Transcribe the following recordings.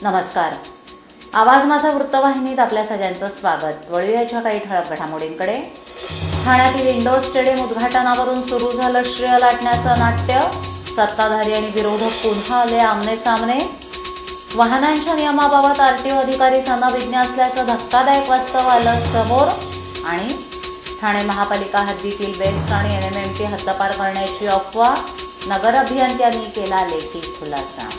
नमस्कार. आवाज माझा वृत्तवाहिनीत आपल्या सगळ्यांचं स्वागत. वळूयाच्या काही ठळक घडामोडींकडे. ठाण्यातील इंडोर स्टेडियम उद्घाटनावरून सुरू झालं श्रेय लाटण्याचं नाट्य. सत्ताधारी आणि विरोधक पुन्हा आले आमने सामने. वाहनांच्या नियमाबाबत आरटीओ अधिकारी सनविज्ञ असल्याचं धक्कादायक वास्तव आलं समोर. आणि ठाणे महापालिका हद्दीतील बेस्ट आणि एनएमएमटी हद्दपार करण्याची अफवा. नगर अभियंत्यांनी केला लेखी खुलासा.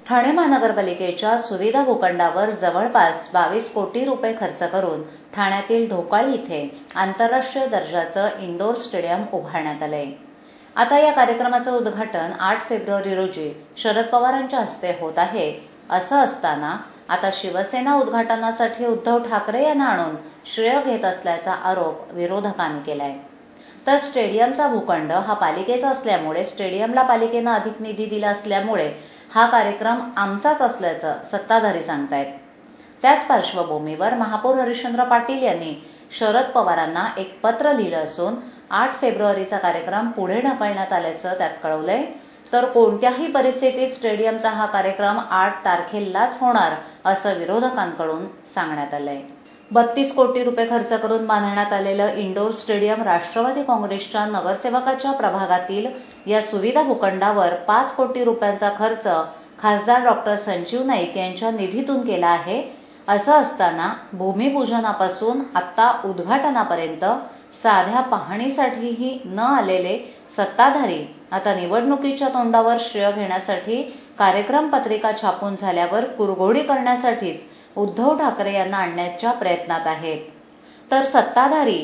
ठाणे महानगरपालिकेच्या सुविधा भूखंडावर जवळपास 22 कोटी रुपये खर्च करून ठाण्यातील ढोकाळी इथे आंतरराष्ट्रीय दर्जाचं इंडोर स्टेडियम उभारण्यात आलंय. आता या कार्यक्रमाचं उद्घाटन 8 फेब्रुवारी रोजी शरद पवारांच्या हस्ते होत आहे. असं असताना आता शिवसेना उद्घाटनासाठी उद्धव ठाकरे यांना आणून श्रेय घेत असल्याचा आरोप विरोधकांनी केलाय. तर स्टेडियमचा भूखंड हा पालिकेचा असल्यामुळे स्टेडियमला पालिकेनं अधिक निधी दिला असल्यामुळे हा कार्यक्रम आमचाच असल्याचं सत्ताधारी सांगतायत. त्याच पार्श्वभूमीवर महापौर हरिश्चंद्र पाटील यांनी शरद पवारांना एक पत्र लिहिलं असून 8 फेब्रुवारीचा कार्यक्रम पुढे ढकलण्यात आल्याचं त्यात कळवलंय. तर कोणत्याही परिस्थितीत स्टेडियमचा हा कार्यक्रम 8 तारखेलाच होणार असं विरोधकांकडून सांगण्यात आलंय. 32 कोटी रुपये खर्च करून बांधण्यात आलेलं इंडोर स्टेडियम राष्ट्रवादी काँग्रेसच्या नगरसेवकाच्या प्रभागातील या सुविधा भूखंडावर 5 कोटी रुपयांचा खर्च खासदार डॉक्टर संजीव नाईक यांच्या निधीतून केला आहे. असं असताना भूमिपूजनापासून आता उद्घाटनापर्यंत साध्या पाहणीसाठीही न आलेले सत्ताधारी आता निवडणुकीच्या तोंडावर श्रेय घेण्यासाठी कार्यक्रम पत्रिका छापून झाल्यावर कुरघोडी करण्यासाठीच उद्धव ठाकरे यांना आणण्याच्या प्रयत्नात आहेत. तर सत्ताधारी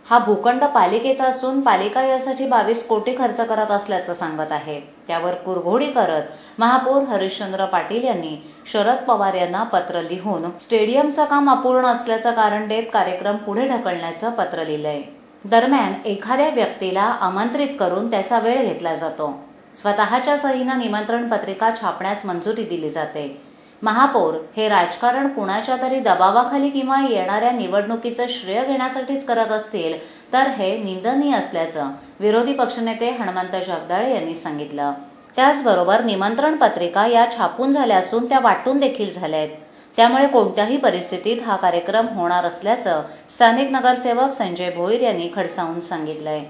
हा भूखंड पालिकेचा असून पालिका यासाठी 22 कोटी खर्च करत असल्याचं सांगत आहे. त्यावर कुरघोडी करत महापौर हरिश्चंद्र पाटील यांनी शरद पवार यांना पत्र लिहून स्टेडियमचं काम अपूर्ण असल्याचं कारण देत कार्यक्रम पुढे ढकलण्याचं पत्र लिहिलंय. दरम्यान एखाद्या व्यक्तीला आमंत्रित करून त्याचा वेळ घेतला जातो. स्वतःच्या सहीनं निमंत्रण पत्रिका छापण्यास मंजुरी दिली जाते. महापौर हे राजकारण कुणाच्या तरी दबावाखाली किंवा येणाऱ्या निवडणुकीचं श्रेय घेण्यासाठीच करत असतील तर हे निंदनीय असल्याचं विरोधी पक्षनेते हनुमंत जगदाळे यांनी सांगितलं. त्याचबरोबर निमंत्रण पत्रिका या छापून झाल्या असून त्या वाटून देखील झाल्या आहेत. त्यामुळे कोणत्याही परिस्थितीत हा कार्यक्रम होणार असल्याचं स्थानिक नगरसेवक संजय भोईर यांनी खडसावून सांगितलंय.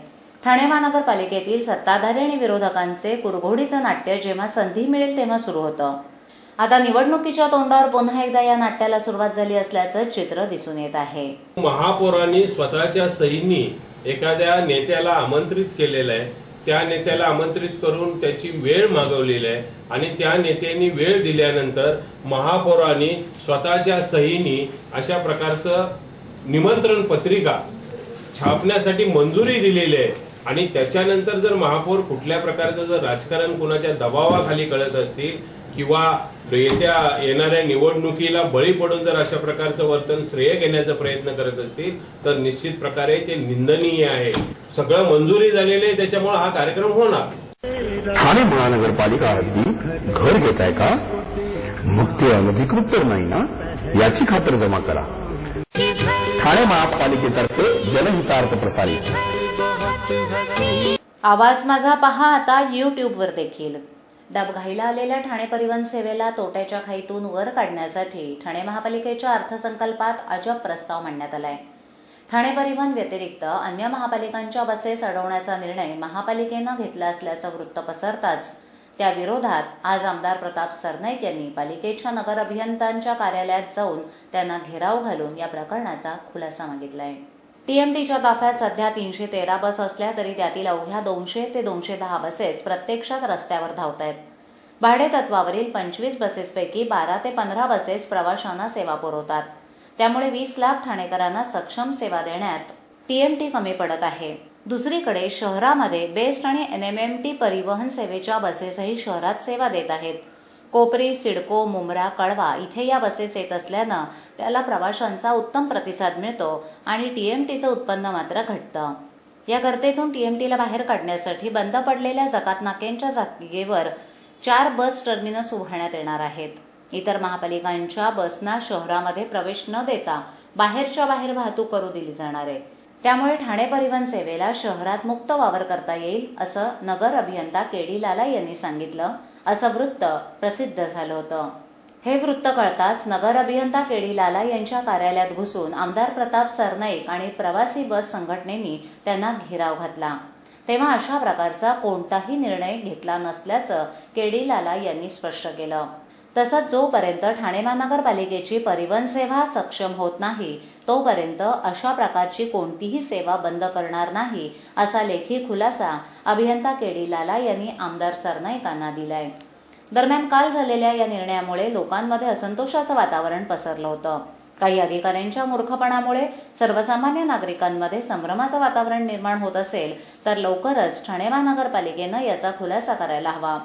ठाणे महानगरपालिकेतील सत्ताधारी आणि विरोधकांचे कुरघोडीचं नाट्य जेव्हा संधी मिळेल तेव्हा सुरू होतं. आता निवडणुकीच्या तोंडावर पुन्हा एकदा या नाट्याला सुरुवात झाली असल्याचं चित्र दिसून येत आहे. महापौरांनी स्वतःच्या सहींनी एखाद्या नेत्याला आमंत्रित केलेलं आहे. त्या नेत्याला आमंत्रित करून त्याची वेळ मागवलेली आहे आणि त्या नेत्यांनी वेळ दिल्यानंतर महापौरांनी स्वतःच्या सहींनी अशा प्रकारचं निमंत्रण पत्रिका छापण्यासाठी मंजुरी दिलेली आहे. आणि त्याच्यानंतर जर महापौर कुठल्या प्रकारचं जर राजकारण कुणाच्या दबावाखाली करत असतील किंवा येणाऱ्या निवडणुकीला बळी पडून जर अशा प्रकारचं वर्तन श्रेय घेण्याचा प्रयत्न करत असतील तर निश्चित प्रकारे ते निंदनीय आहे. सगळं मंजुरी झालेली आहे, त्याच्यामुळे हा कार्यक्रम होणार. ठाणे महानगरपालिका हद्दीत घर घेताय का? मग ते अनधिकृत तर नाही ना, याची खातर जमा करा. ठाणे महापालिकेतर्फे जनहितार्थ प्रसारित. आवाज माझा पहा आता YouTubeवर देखील. डबघाईला आलेल्या ठाणे परिवहन सेवेला तोट्याच्या खाईतून वर काढण्यासाठी ठाणे महापालिकेच्या अर्थसंकल्पात अजब प्रस्ताव मांडण्यात आलाय. ठाणे परिवहन व्यतिरिक्त अन्य महापालिकांच्या बसेस अडवण्याचा निर्णय महापालिकेनं घेतला असल्याचं वृत्त पसरताच त्या विरोधात आज आमदार प्रताप सरनाईक यांनी पालिकेच्या नगर अभियंत्यांच्या कार्यालयात जाऊन त्यांना घेराव घालून या प्रकरणाचा खुलासा मागितलाय. टीएमटीच्या ताफ्यात सध्या 313 बस असल्या तरी त्यातील अवघ्या 200 ते 210 बसेस प्रत्यक्षात रस्त्यावर धावत आहेत. भाडे तत्वावरील 25 बसेसपैकी 12 ते 15 बसेस प्रवाशांना सेवा पुरवतात. त्यामुळे 20 लाख ठाणेकरांना सक्षम सेवा देण्यात टीएमटी कमी पडत आहे. दुसरीकडे शहरामध्ये बेस्ट आणि एनएमएमटी परिवहन सेवेच्या बसेसही शहरात सेवा देत आहेत. कोपरी, सिडको, मुंब्रा, कळवा इथे या बसेस येत असल्यानं त्याला प्रवाशांचा उत्तम प्रतिसाद मिळतो आणि टीएमटीचं उत्पन्न मात्र घटतं. या गर्तेतून टीएमटीला बाहेर काढण्यासाठी बंद पडलेल्या जकात नाक्यांच्या जागेवर 4 बस टर्मिनस उभारण्यात येणार आहेत. इतर महापालिकांच्या बसना शहरामध्ये प्रवेश न देता बाहेरच्या बाहेर वाहतूक करू दिली जाणार आहे. त्यामुळे ठाणे परिवहन सेवेला शहरात मुक्त वावर करता येईल असं नगर अभियंता के.डी. लाला यांनी सांगितलं, असं वृत्त प्रसिद्ध झालं होतं. हे वृत्त कळताच नगर अभियंता के.डी. लाला यांच्या कार्यालयात घुसून आमदार प्रताप सरनाईक आणि प्रवासी बस संघटनेनी त्यांना घेराव घातला. तेव्हा अशा प्रकारचा कोणताही निर्णय घेतला नसल्याचं के.डी. लाला यांनी स्पष्ट केलं. तसंच जोपर्यंत ठाणे महानगरपालिकेची परिवहन सेवा सक्षम होत नाही तोपर्यंत अशा प्रकारची कोणतीही सेवा बंद करणार नाही असा लेखी खुलासा अभियंता के.डी. लाला यांनी आमदार सरनाईकांना दिलाय. दरम्यान काल झालेल्या या निर्णयामुळे लोकांमध्ये असंतोषाचं वातावरण पसरलं होतं. काही अधिकाऱ्यांच्या मूर्खपणामुळे सर्वसामान्य नागरिकांमध्ये संभ्रमाचं वातावरण निर्माण होत असेल तर लवकरच ठाणे महानगरपालिकेनं याचा खुलासा करायला हवा.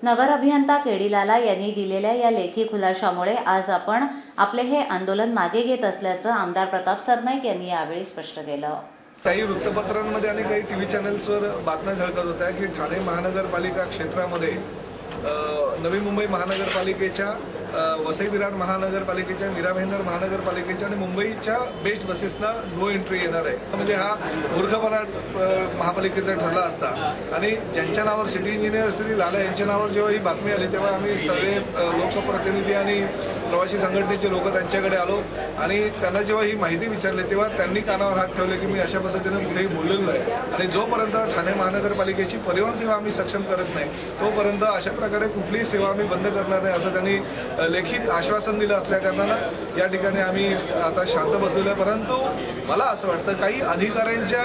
नगर अभियंता के.डी. लाला यांनी दिलेल्या या लेखी खुलाशामुळे आज आपण आपले हे आंदोलन मागे घेत असल्याचं आमदार प्रताप सरनाईक यांनी यावेळी स्पष्ट केलं. काही वृत्तपत्रांमध्ये आणि काही टीव्ही चॅनल्सवर बातम्या झळकत होत्या की ठाणे महानगरपालिका क्षेत्रामध्ये नवी मुंबई महानगरपालिकेच्या, वसई विरार महानगरपालिकेच्या, मीरा भाईंदर महानगरपालिकेच्या आणि मुंबईच्या बेस्ट बसेसना नो एंट्री येणार आहे. म्हणजे हा मूर्खपणा महापालिकेचा ठरला असता आणि ज्यांच्या नावावर सिटी इंजिनियर श्री लाला यांच्या नावावर जेव्हा ही बातमी आली तेव्हा आम्ही सर्व लोकप्रतिनिधी आणि प्रवासी संघटनेचे लोक त्यांच्याकडे आलो आणि त्यांना जेव्हा ही माहिती विचारली तेव्हा त्यांनी कानावर हात ठेवले की मी अशा पद्धतीने कुठेही बोललेलो नाही आणि जोपर्यंत ठाणे महानगरपालिकेची परिवहन सेवा आम्ही सक्षम करत नाही तोपर्यंत अशा प्रकारे कुठलीही सेवा आम्ही बंद करणार नाही असं त्यांनी लेखित आश्वासन दिलं असल्याकारणानं या ठिकाणी आम्ही आता शांत बसलेलो आहे. परंतु मला असं वाटतं काही अधिकाऱ्यांच्या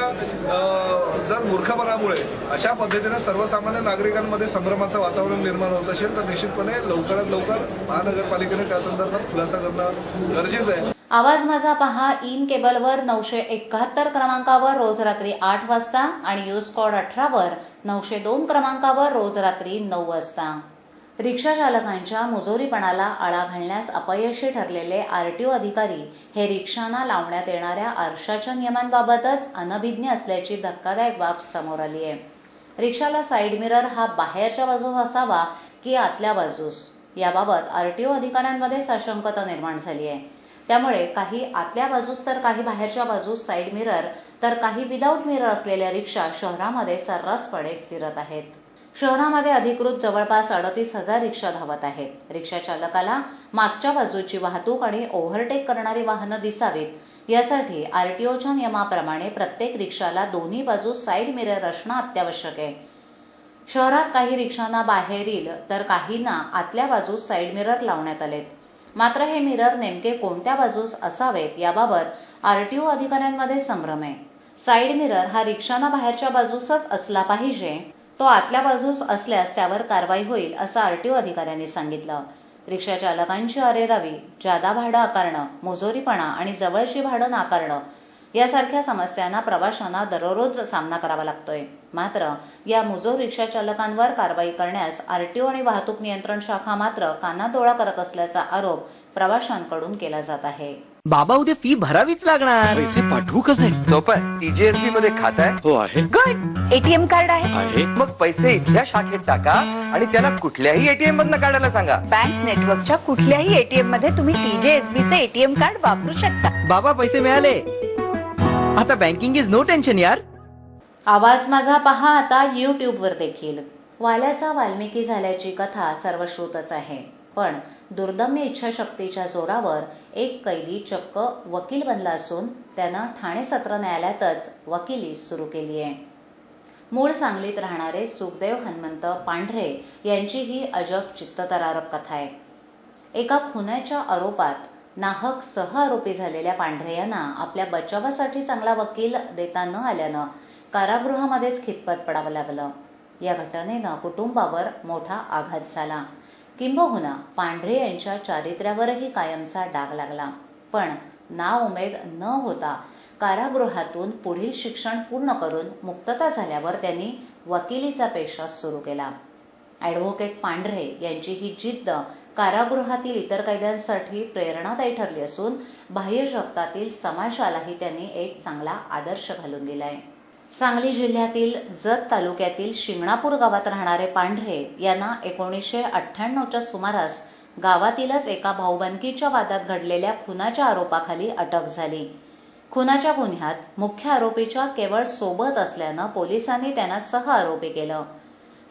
जर मूर्खपणामुळे अशा पद्धतीने सर्वसामान्य नागरिकांमध्ये संभ्रमाचं वातावरण निर्माण होत असेल तर निश्चितपणे लवकरात लवकर महानगरपालिकेने त्या संदर्भात खुलासा करणं गरजेचं आहे. आवाज माझा पहा इन केबलवर 971 क्रमांकावर रोज रात्री 8 वाजता आणि यूज कॉड 18 वर 902 क्रमांकावर रोज रात्री 9 वाजता. रिक्षा चालकांच्या मुजोरीपणाला आळा घालण्यास अपयशी ठरलेले आरटीओ अधिकारी हे रिक्षांना लावण्यात येणाऱ्या आरशाच्या नियमांबाबतच अनभिज्ञ असल्याची धक्कादायक बाब समोर आली आहे. रिक्षाला साईड मिरर हा बाहेरच्या बाजूस असावा की आतल्या बाजूस याबाबत आरटीओ अधिकाऱ्यांमध्ये साशंकता निर्माण झाली आहे. त्यामुळे काही आतल्या बाजूस तर काही बाहेरच्या बाजूस साईड मिरर तर काही विदाऊट मिरर असलेल्या रिक्षा शहरामध्ये सर्रासपणे फिरत आहेत. शहरामध्ये अधिकृत जवळपास 38,000 रिक्षा धावत आहेत. रिक्षा चालकाला मागच्या बाजूची वाहतूक आणि ओव्हरटेक करणारी वाहनं दिसावीत यासाठी आरटीओच्या नियमाप्रमाणे प्रत्येक रिक्षाला दोन्ही बाजूस साईड मिरर असणं अत्यावश्यक आहे. शहरात काही रिक्षांना बाहेरील तर काहींना आतल्या बाजूस साईड मिरर लावण्यात आलेत. मात्र हे मिरर नेमके कोणत्या बाजूस असावेत याबाबत आरटीओ अधिकाऱ्यांमध्ये संभ्रम आहे. साईड मिरर हा रिक्षांना बाहेरच्या बाजूसच असला पाहिजे, तो आतल्या बाजूस असल्यास त्यावर कारवाई होईल असं आरटीओ अधिकाऱ्यांनी सांगितलं. रिक्षा चालकांची अरेरावी, जादा भाडं आकारणं, मुजोरीपणा आणि जवळची भाडं नाकारणं यासारख्या समस्यांना प्रवाशांना दररोज सामना करावा लागतोय. मात्र या मुजोर रिक्षा चालकांवर कारवाई करण्यास आरटीओ आणि वाहतूक नियंत्रण शाखा मात्र कानाडोळा करत असल्याचा आरोप प्रवाशांकडून केला जात आहे. बाबा उद्या फी भरावीच लागणार. पैसे पाठवू कसे? सोपं आहे. टीजीएसबी मध्ये खातं आहे? हो आहे. गुड. एटीएम कार्ड आहे? मग पैसे इथल्या शाखेत टाका आणि त्याला कुठल्याही एटीएम मधनं काढायला सांगा. बँक नेटवर्कच्या कुठल्याही एटीएम मध्ये तुम्ही टीजेएसबीचे एटीएम कार्ड वापरू शकता. बाबा पैसे मिळाले. आता बँकिंग इज नो टेन्शन यार. आवाज माझा पहा आता यूट्यूबवर देखील. वाल्याचा वाल्मिकी झाल्याची कथा सर्वश्रुतच आहे. पण दुर्दम्य इच्छाशक्तीच्या जोरावर एक कैदी चक्क वकील बनला असून त्यानं ठाणे सत्र न्यायालयातच वकिली सुरू केली आहे. मूळ सांगलीत राहणारे सुखदेव हनुमंत पांढरे यांची ही अजब चित्तथरारक कथा आहे. एका खुनाच्या आरोपात नाहक सह आरोपी झालेल्या पांढरे यांना आपल्या बचावासाठी चांगला वकील देता न आल्यानं कारागृहामध्येच खितपत पडावं लागलं. या घटनेनं कुटुंबावर मोठा आघात झाला. किंबहुना पांढरे यांच्या चारित्र्यावरही कायमचा डाग लागला. पण नाउमेद न होता कारागृहातून पुढील शिक्षण पूर्ण करून मुक्तता झाल्यावर त्यांनी वकिलीचा पेशा सुरू केला. ॲडव्होकेट पांढरे यांची ही जिद्द कारागृहातील इतर कैद्यांसाठी प्रेरणादायी ठरली असून बाह्य जगतातील समाजालाही त्यांनी एक चांगला आदर्श घालून दिलाय. सांगली जिल्ह्यातील जत तालुक्यातील शिंगणापूर गावात राहणारे पांढरे यांना 1998च्या सुमारास गावातीलच एका भाऊबंदकीच्या वादात घडलेल्या खुनाच्या आरोपाखाली अटक झाली. खुनाच्या गुन्ह्यात मुख्य आरोपीच्या केवळ सोबत असल्यानं पोलिसांनी त्यांना सह आरोपी केलं,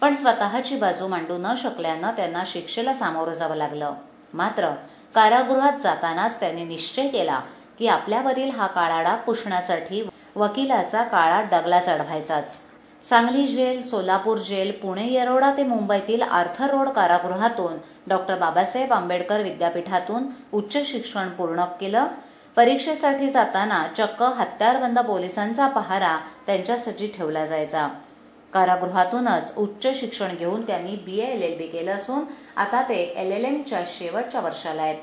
पण स्वतःची बाजू मांडू न शकल्यानं त्यांना शिक्षेला सामोरं जावं लागलं. मात्र कारागृहात जातानाच त्यांनी निश्चय केला की आपल्यावरील हा काळा डाग पुसण्यासाठी वकिलाचा काळा डगला चढवायचाच. सांगली जेल, सोलापूर जेल, पुणे येरवडा ते मुंबईतील आर्थर रोड कारागृहातून डॉक्टर बाबासाहेब आंबेडकर विद्यापीठातून उच्च शिक्षण पूर्ण केलं. परीक्षेसाठी जाताना चक्क हत्यारबंद पोलिसांचा पहारा त्यांच्यासाठी ठेवला जायचा. कारागृहातूनच उच्च शिक्षण घेऊन त्यांनी BA LLB केलं असून आता ते LLMच्या शेवटच्या वर्षाला आहेत.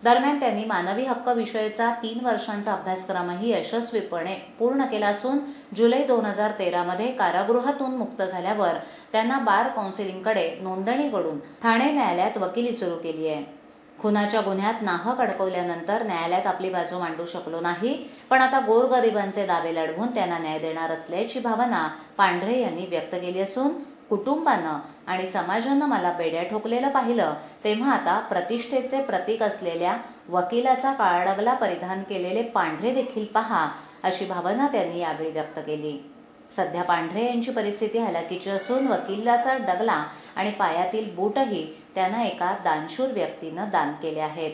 दरम्यान त्यांनी मानवी हक्क विषयाचा 3 वर्षांचा अभ्यासक्रमही यशस्वीपणे पूर्ण केला असून जुलै 2013 मध्ये कारागृहातून मुक्त झाल्यावर त्यांना बार काउन्सिलिंगकडे नोंदणी करून ठाणे न्यायालयात वकिली सुरू केली आहे. खुनाच्या गुन्ह्यात नाहक अडकवल्यानंतर न्यायालयात आपली बाजू मांडू शकलो नाही, पण आता गोरगरिबांचे दावे लढवून त्यांना न्याय देणार असल्याची भावना पांढरे यांनी व्यक्त केली असून कुटुंबानं आणि समाजानं मला बेड्या ठोकलेलं पाहिलं तेव्हा आता प्रतिष्ठेचे प्रतीक असलेल्या वकिलाचा काळा डगला परिधान केलेले पांढरे देखील पहा, अशी भावना त्यांनी यावेळी व्यक्त केली. सध्या पांढरे यांची परिस्थिती हलाखीची असून वकिलाचा डगला आणि पायातील बूटही त्यांना एका दानशूर व्यक्तीनं दान केले आहेत.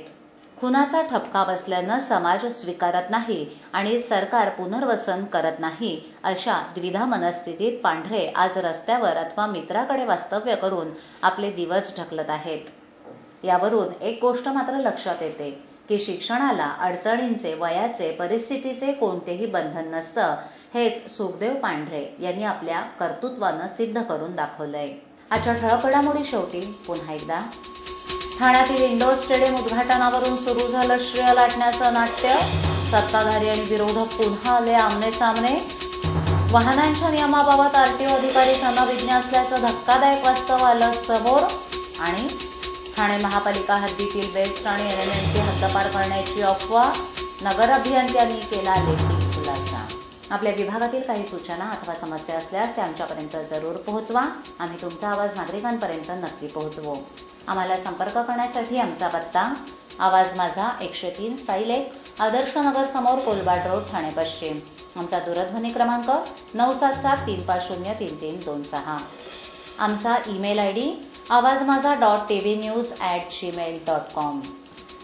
खुनाचा ठपका बसल्यानं समाज स्वीकारत नाही आणि सरकार पुनर्वसन करत नाही, अशा द्विधा मनस्थितीत पांढरे आज रस्त्यावर अथवा मित्राकडे वास्तव्य करून आपले दिवस ढकलत आहेत. यावरून एक गोष्ट मात्र लक्षात येते की शिक्षणाला अडचणींचे, वयाचे, परिस्थितीचे कोणतेही बंधन नसतं. हेच सुखदेव पांढरे यांनी आपल्या कर्तृत्वानं सिद्ध करून दाखवलंय. आजच्या ठळक घडामोडी शेवटी पुन्हा एकदा. ठाण्यातील इंडोर स्टेडियम उद्घाटनावरून सुरू झालं श्रेय लाटण्याचं नाट्य. सत्ताधारी आणि विरोधक पुन्हा आले आमने सामने. वाहनांच्या नियमाबाबत RTO अधिकारी अनभिज्ञ असल्याचं धक्कादायक वास्तव आलं समोर. आणि ठाणे महापालिका हद्दीतील बेस्ट आणि NMMची हद्दपार करण्याची अफवा. नगर अभियंत्यांनी केला लेखी खुलासा. आपल्या विभागातील काही सूचना अथवा समस्या असल्यास त्या आमच्यापर्यंत जरूर पोहोचवा. आम्ही तुमचा आवाज नागरिकांपर्यंत नक्की पोहोचवू. आम्हाला संपर्क करण्यासाठी आमचा पत्ता आवाज माझा 103 साईल 1 आदर्श नगर समोर कोलबाड रोड ठाणे पश्चिम. आमचा दूरध्वनी क्रमांक 9773503326. आमचा ईमेल ID awazmaza.tvnews@gmail.com.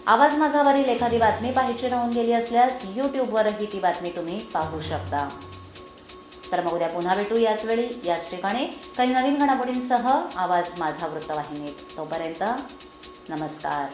आवाज माझावरील एखादी बातमी पाहायची राहून गेली असल्यास YouTubeवरही ती बातमी तुम्ही पाहू शकता. तर मग उद्या पुन्हा भेटू याच वेळी याच ठिकाणी काही नवीन घडामोडींसह आवाज माझा वृत्तवाहिनीत. तोपर्यंत नमस्कार.